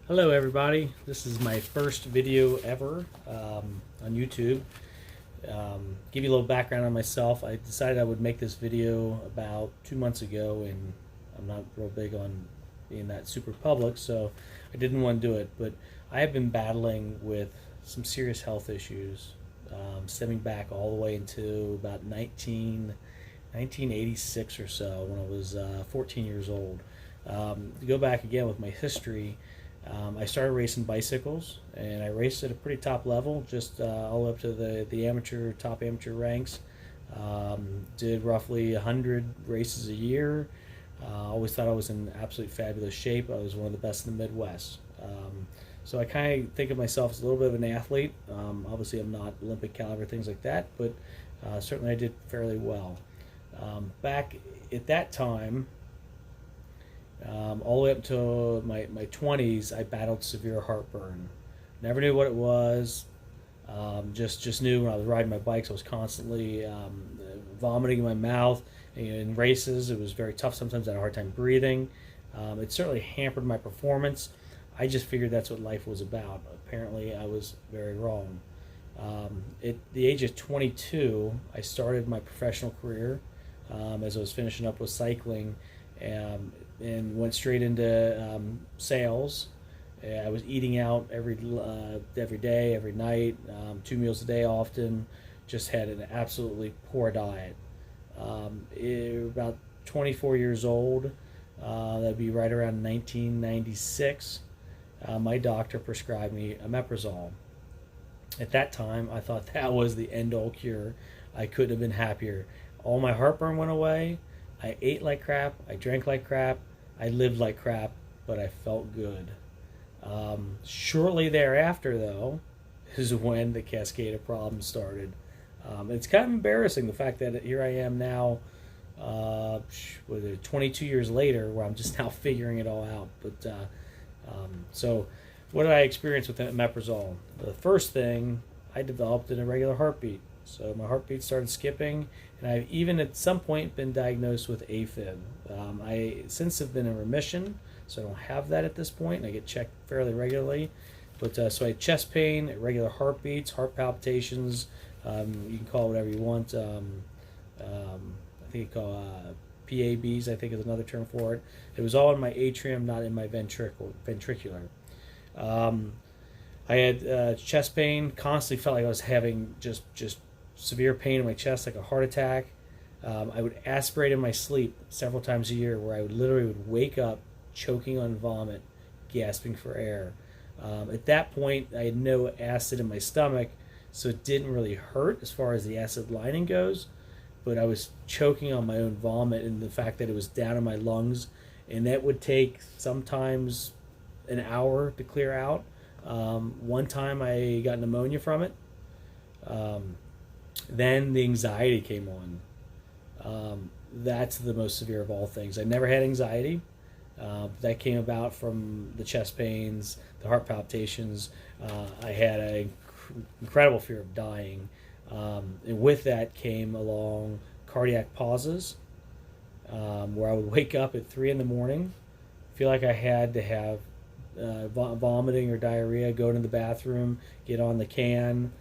Hello everybody, this is my first video ever on YouTube. Give you a little background on myself. I decided I would make this video about 2 months ago, and I'm not real big on being that super public, so I didn't want to do it. But I have been battling with some serious health issues, stemming back all the way into about 1986 or so, when I was 14 years old. To go back again with my history, I started racing bicycles, and I raced at a pretty top level, just all up to the top amateur ranks. Did roughly 100 races a year. Always thought I was in absolute fabulous shape. I was one of the best in the Midwest. So I kind of think of myself as a little bit of an athlete. Obviously, I'm not Olympic caliber, things like that, but certainly I did fairly well. Back at that time, all the way up until my 20s, I battled severe heartburn. Never knew what it was. Just knew when I was riding my bikes, I was constantly vomiting in my mouth. In races, it was very tough. Sometimes I had a hard time breathing. It certainly hampered my performance. I just figured that's what life was about. Apparently, I was very wrong. At the age of 22, I started my professional career as I was finishing up with cycling. And went straight into sales. I was eating out every day, every night, 2 meals a day often. Just had an absolutely poor diet. About 24 years old, that'd be right around 1996, my doctor prescribed me omeprazole. At that time, I thought that was the end-all cure. I couldn't have been happier. All my heartburn went away. I ate like crap. I drank like crap. I lived like crap, but I felt good. Shortly thereafter, though, is when the cascade of problems started. It's kind of embarrassing, the fact that here I am now, 22 years later, where I'm just now figuring it all out. But so, what did I experience with omeprazole? The first thing, I developed an irregular heartbeat. So my heartbeat started skipping, and I've even at some point been diagnosed with AFib. I since have been in remission, so I don't have that at this point, and I get checked fairly regularly. But so I had chest pain, irregular heartbeats, heart palpitations. You can call it whatever you want. I think you call PABs, I think is another term for it. It was all in my atrium, not in my ventricular. I had chest pain, constantly felt like I was having just severe pain in my chest, like a heart attack. I would aspirate in my sleep several times a year, where I would literally wake up choking on vomit, gasping for air. At that point, I had no acid in my stomach, so it didn't really hurt as far as the acid lining goes, but I was choking on my own vomit, and the fact that it was down in my lungs, and that would take sometimes an hour to clear out. One time I got pneumonia from it. Then the anxiety came on. That's the most severe of all things. I never had anxiety. That came about from the chest pains, the heart palpitations. I had an incredible fear of dying. And with that came along cardiac pauses, where I would wake up at 3 in the morning, feel like I had to have vomiting or diarrhea, go into the bathroom, get on the can,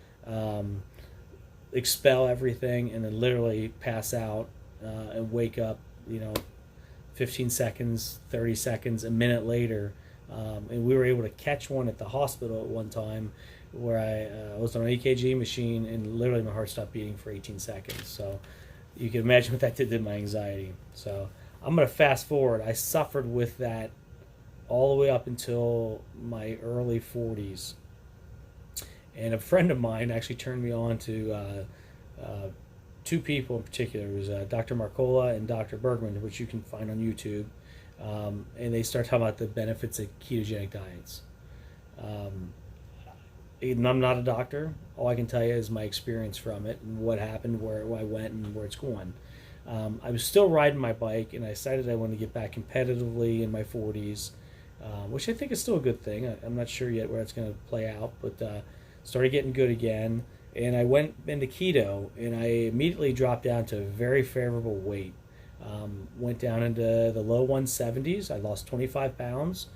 expel everything, and then literally pass out and wake up, 15 seconds, 30 seconds, a minute later. And we were able to catch one at the hospital at one time, where I was on an EKG machine, and literally my heart stopped beating for 18 seconds. So you can imagine what that did to my anxiety. So I'm going to fast forward. I suffered with that all the way up until my early 40s. And a friend of mine actually turned me on to two people in particular. It was Dr. Marcola and Dr. Bergman, which you can find on YouTube. And they start talking about the benefits of ketogenic diets. And I'm not a doctor. All I can tell you is my experience from it and what happened, where I went, and where it's going. I was still riding my bike, and I decided I wanted to get back competitively in my 40s, which I think is still a good thing. I'm not sure yet where it's going to play out, but started getting good again. And I went into keto, and I immediately dropped down to a very favorable weight. Went down into the low 170s. I lost 25 pounds.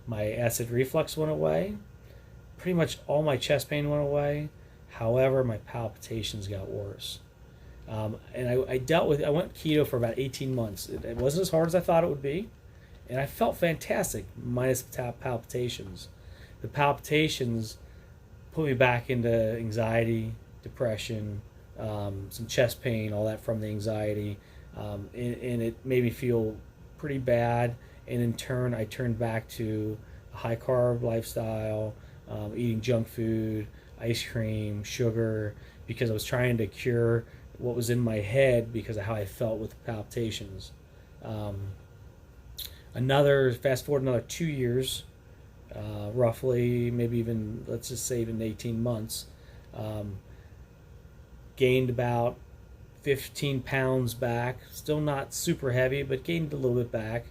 My acid reflux went away. Pretty much all my chest pain went away. However, my palpitations got worse. And I went keto for about 18 months. It wasn't as hard as I thought it would be. And I felt fantastic, minus the palpitations. The palpitations put me back into anxiety, depression, some chest pain, all that from the anxiety. And it made me feel pretty bad. And in turn, I turned back to a high carb lifestyle, eating junk food, ice cream, sugar, because I was trying to cure what was in my head because of how I felt with palpitations. Fast forward another 2 years, roughly, maybe even, let's just say even 18 months, gained about 15 pounds back, still not super heavy, but gained a little bit back.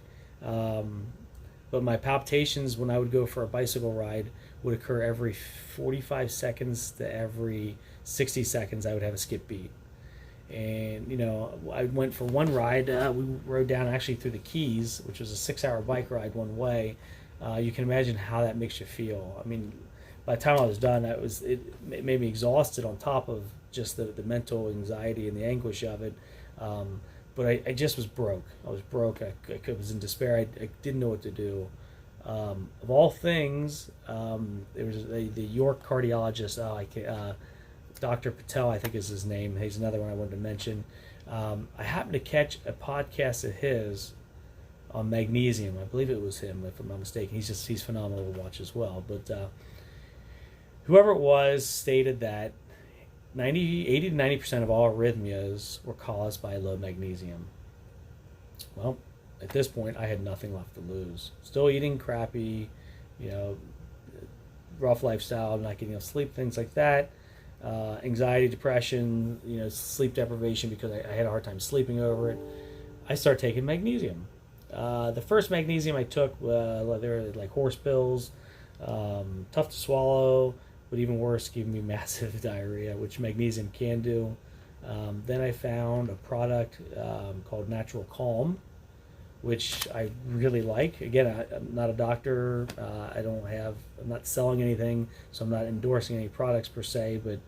But my palpitations when I would go for a bicycle ride would occur every 45 seconds to every 60 seconds. I would have a skip beat. And, I went for one ride. We rode down actually through the Keys, which was a 6-hour bike ride one way. You can imagine how that makes you feel. I mean, by the time I was done, it made me exhausted on top of just the mental anxiety and the anguish of it. But I just was broke. I was broke. I was in despair. I didn't know what to do. Of all things, there was the York cardiologist, Dr. Patel, I think is his name. He's another one I wanted to mention. I happened to catch a podcast of his on magnesium. I believe it was him, if I'm not mistaken. He's phenomenal to watch as well. But whoever it was stated that 80 to 90% of all arrhythmias were caused by low magnesium. Well, at this point, I had nothing left to lose. Still eating crappy, rough lifestyle, not getting enough sleep, things like that. Anxiety, depression, sleep deprivation because I had a hard time sleeping over it. I started taking magnesium. The first magnesium I took, they were like horse pills, tough to swallow, but even worse, giving me massive diarrhea, which magnesium can do. Then I found a product called Natural Calm, which I really like. Again, I'm not a doctor. I'm not selling anything, so I'm not endorsing any products per se, but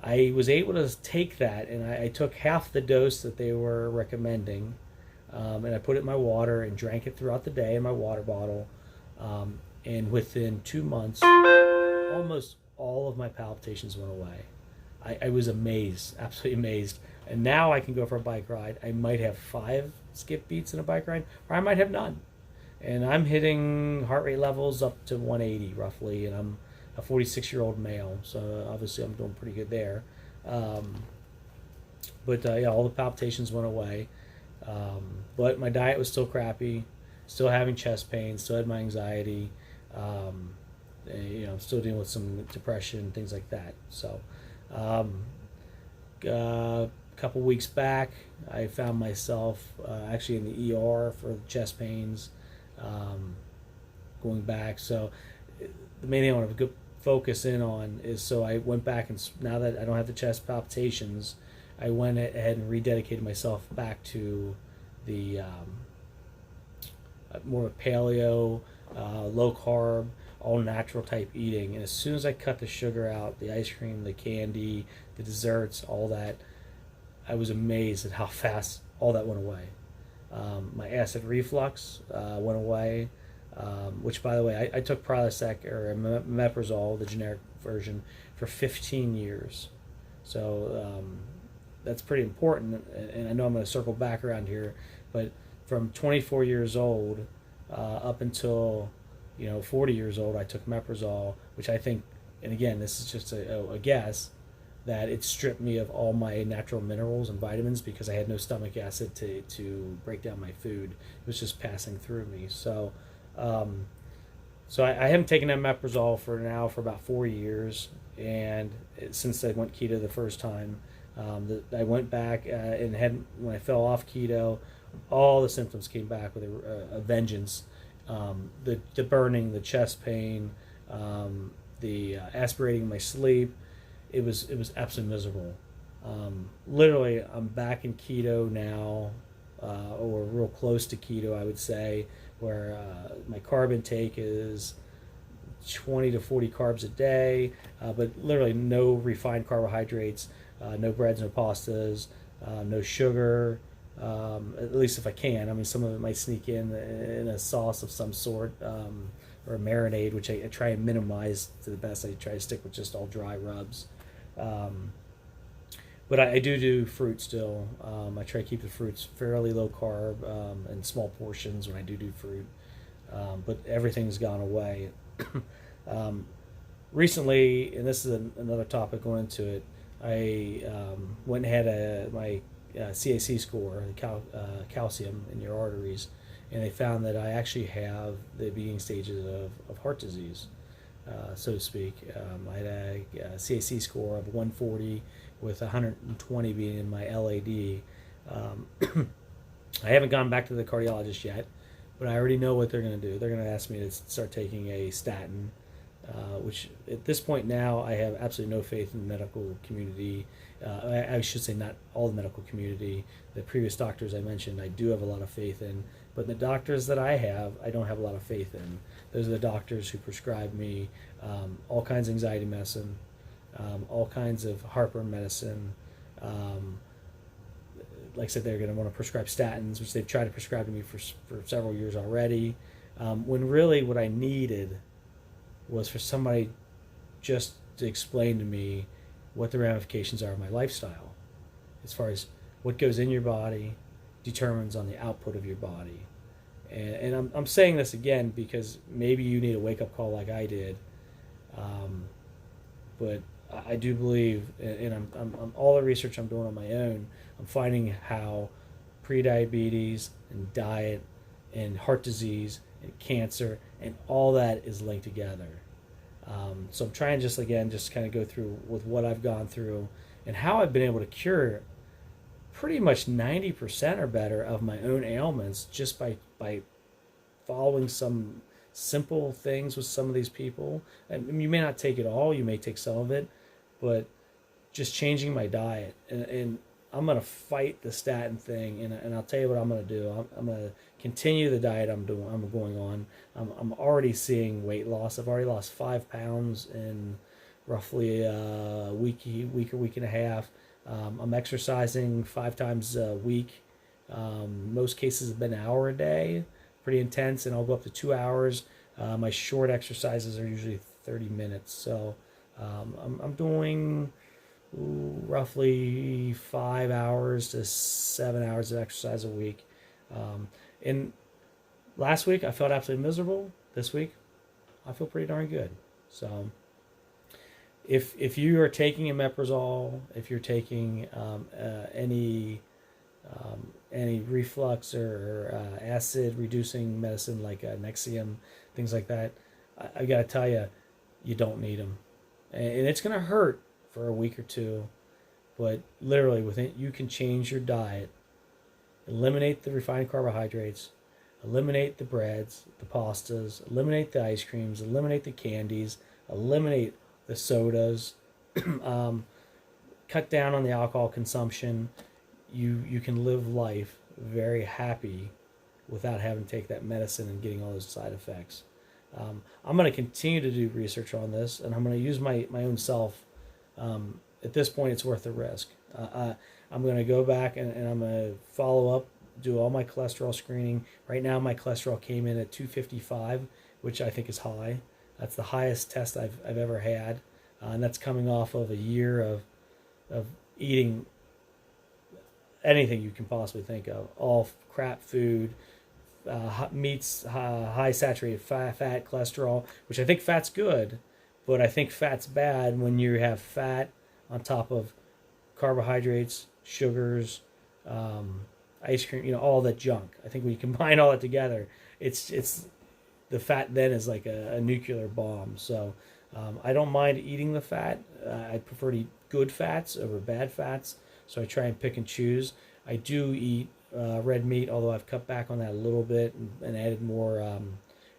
I was able to take that, and I took half the dose that they were recommending, and I put it in my water and drank it throughout the day in my water bottle, and within 2 months, almost all of my palpitations went away. I was amazed, absolutely amazed. And now I can go for a bike ride. I might have 5 skip beats in a bike ride, or I might have none. And I'm hitting heart rate levels up to 180 roughly, and I'm a 46-year-old male, so obviously I'm doing pretty good there. But all the palpitations went away. But my diet was still crappy, still having chest pain, still had my anxiety. I'm still dealing with some depression, things like that. So, a couple weeks back, I found myself actually in the ER for the chest pains, going back. So, the main thing I want to focus in on is, so I went back, and now that I don't have the chest palpitations, I went ahead and rededicated myself back to the more of a paleo, low carb, all natural type eating. And as soon as I cut the sugar out, the ice cream, the candy, the desserts, all that, I was amazed at how fast all that went away. My acid reflux went away, which, by the way, I took Prilosec or Meprazole, the generic version, for 15 years. So that's pretty important. And I know I'm going to circle back around here, but from 24 years old up until 40 years old, I took Meprazole, which I think, and again, this is just a guess, that it stripped me of all my natural minerals and vitamins because I had no stomach acid to break down my food. It was just passing through me. So I haven't taken Meprazole for about 4 years, and since I went keto the first time, I went back and when I fell off keto, all the symptoms came back with a vengeance. The burning, the chest pain, the aspirating my sleep. It was absolutely miserable. Literally, I'm back in keto now, or real close to keto, I would say. where my carb intake is 20 to 40 carbs a day, but literally no refined carbohydrates, no breads, no pastas, no sugar. At least if I can. I mean, some of it might sneak in a sauce of some sort, or a marinade, which I try and minimize to the best. I try to stick with just all dry rubs. Um, but I do fruit still. I try to keep the fruits fairly low carb, and small portions when I do fruit. But everything's gone away. um, Recently, and this is another topic going into it, I went and had my CAC score, calcium in your arteries, and they found that I actually have the beginning stages of heart disease, so to speak. I had a CAC score of 140 with 120 being in my LAD. I haven't gone back to the cardiologist yet, but I already know what they're going to do. They're going to ask me to start taking a statin, which at this point now I have absolutely no faith in the medical community. I should say not all the medical community. The previous doctors I mentioned I do have a lot of faith in, but the doctors that I don't have a lot of faith in. Those are the doctors who prescribe me all kinds of anxiety medicine, all kinds of heartburn medicine. Like I said, they're going to want to prescribe statins, which they've tried to prescribe to me for several years already. When really what I needed was for somebody just to explain to me what the ramifications are of my lifestyle, as far as what goes in your body determines on the output of your body. And I'm saying this again because maybe you need a wake-up call like I did. But I do believe, and I'm all the research I'm doing on my own, I'm finding how prediabetes and diet and heart disease and cancer and all that is linked together. So I'm trying just kind of go through with what I've gone through and how I've been able to cure pretty much 90% or better of my own ailments just by following some simple things with some of these people. And you may not take it all, you may take some of it, but just changing my diet. And I'm going to fight the statin thing, and I'll tell you what I'm going to do. I'm going to continue the diet I'm going on. I'm already seeing weight loss. I've already lost 5 pounds in roughly a week and a half. I'm exercising 5 times a week. Most cases have been an hour a day, pretty intense, and I'll go up to 2 hours. My short exercises are usually 30 minutes. So I'm doing roughly 5 hours to 7 hours of exercise a week. And last week I felt absolutely miserable. This week I feel pretty darn good. So if you are taking omeprazole, if you're taking any reflux or acid reducing medicine like Nexium, things like that, I got to tell you, you don't need them, and it's going to hurt for a week or two, but literally with it, you can change your diet, eliminate the refined carbohydrates, eliminate the breads, the pastas, eliminate the ice creams, eliminate the candies, eliminate the sodas, cut down on the alcohol consumption. You can live life very happy without having to take that medicine and getting all those side effects. I'm going to continue to do research on this, and I'm going to use my own self. At this point, it's worth the risk. I'm going to go back and I'm going to follow up, do all my cholesterol screening. Right now, my cholesterol came in at 255, which I think is high. That's the highest test I've ever had, and that's coming off of a year of eating anything you can possibly think of, all crap food, meats, high saturated fat, cholesterol, which I think fat's good, but I think fat's bad when you have fat on top of carbohydrates, sugars, ice cream, all that junk. I think when you combine all that together, it's the fat then is like a nuclear bomb. So I don't mind eating the fat. I prefer to eat good fats over bad fats. So I try and pick and choose. I do eat red meat, although I've cut back on that a little bit and added more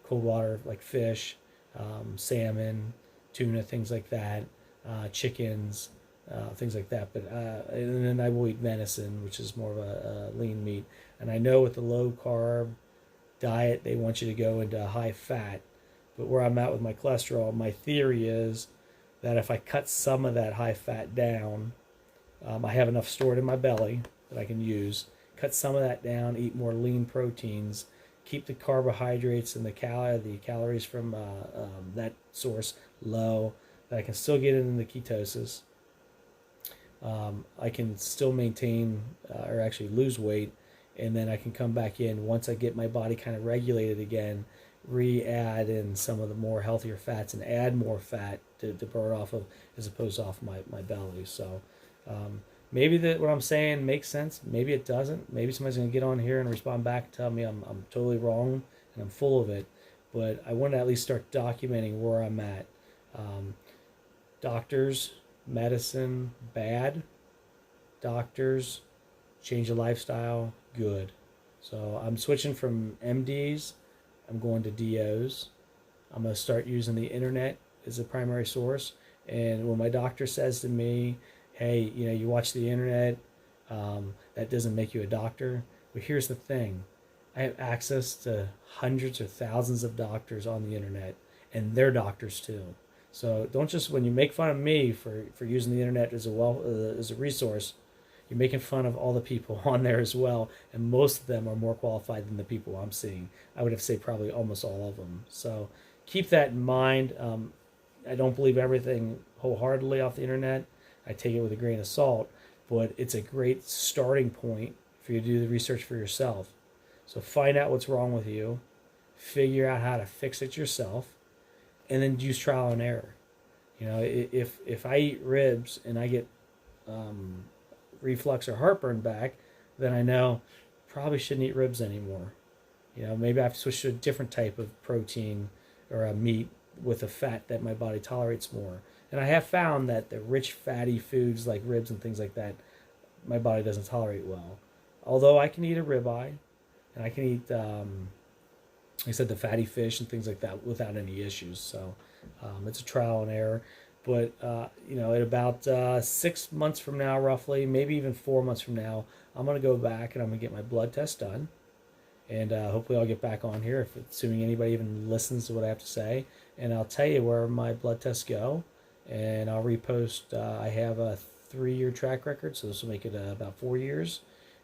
cold water like fish, salmon, tuna, things like that, chickens, things like that. But and then I will eat venison, which is more of a lean meat. And I know with the low carb diet, they want you to go into high fat. But where I'm at with my cholesterol, my theory is that if I cut some of that high fat down, I have enough stored in my belly that I can use. Cut some of that down, eat more lean proteins, keep the carbohydrates and the calories from that source low, that I can still get into ketosis. I can still maintain or actually lose weight, and then I can come back in once I get my body kind of regulated again, re-add in some of the more healthier fats and add more fat to burn off of as opposed to off my belly. So maybe that what I'm saying makes sense. Maybe it doesn't. Maybe somebody's going to get on here and respond back and tell me I'm totally wrong and I'm full of it. But I want to at least start documenting where I'm at. Doctors, medicine, bad. Doctors, change of lifestyle, good. So I'm switching from MDs. I'm going to DOs. I'm going to start using the internet as a primary source. And when my doctor says to me, hey, you watch the internet, that doesn't make you a doctor. But here's the thing. I have access to hundreds or thousands of doctors on the internet, and they're doctors too. So don't just, when you make fun of me for using the internet as a resource, you're making fun of all the people on there as well, and most of them are more qualified than the people I'm seeing. I would have to say probably almost all of them. So keep that in mind. I don't believe everything wholeheartedly off the internet. I take it with a grain of salt, but it's a great starting point for you to do the research for yourself. So find out what's wrong with you, figure out how to fix it yourself, and then use trial and error. If I eat ribs and I get reflux or heartburn back, then I know probably shouldn't eat ribs anymore. Maybe I have to switch to a different type of protein or a meat with a fat that my body tolerates more. And I have found that the rich fatty foods like ribs and things like that, my body doesn't tolerate well. Although I can eat a ribeye, and I can eat, like I said, the fatty fish and things like that without any issues. So it's a trial and error. But, at about 6 months from now, roughly, maybe even 4 months from now, I'm going to go back and I'm going to get my blood test done. And hopefully I'll get back on here, assuming anybody even listens to what I have to say. And I'll tell you where my blood tests go. And I'll repost. I have a 3-year track record, so this will make it about 4 years.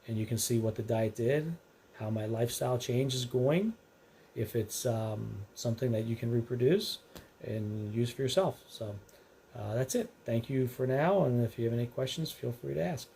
And you can see what the diet did, how my lifestyle change is going, if it's something that you can reproduce and use for yourself. So that's it. Thank you for now. And if you have any questions, feel free to ask.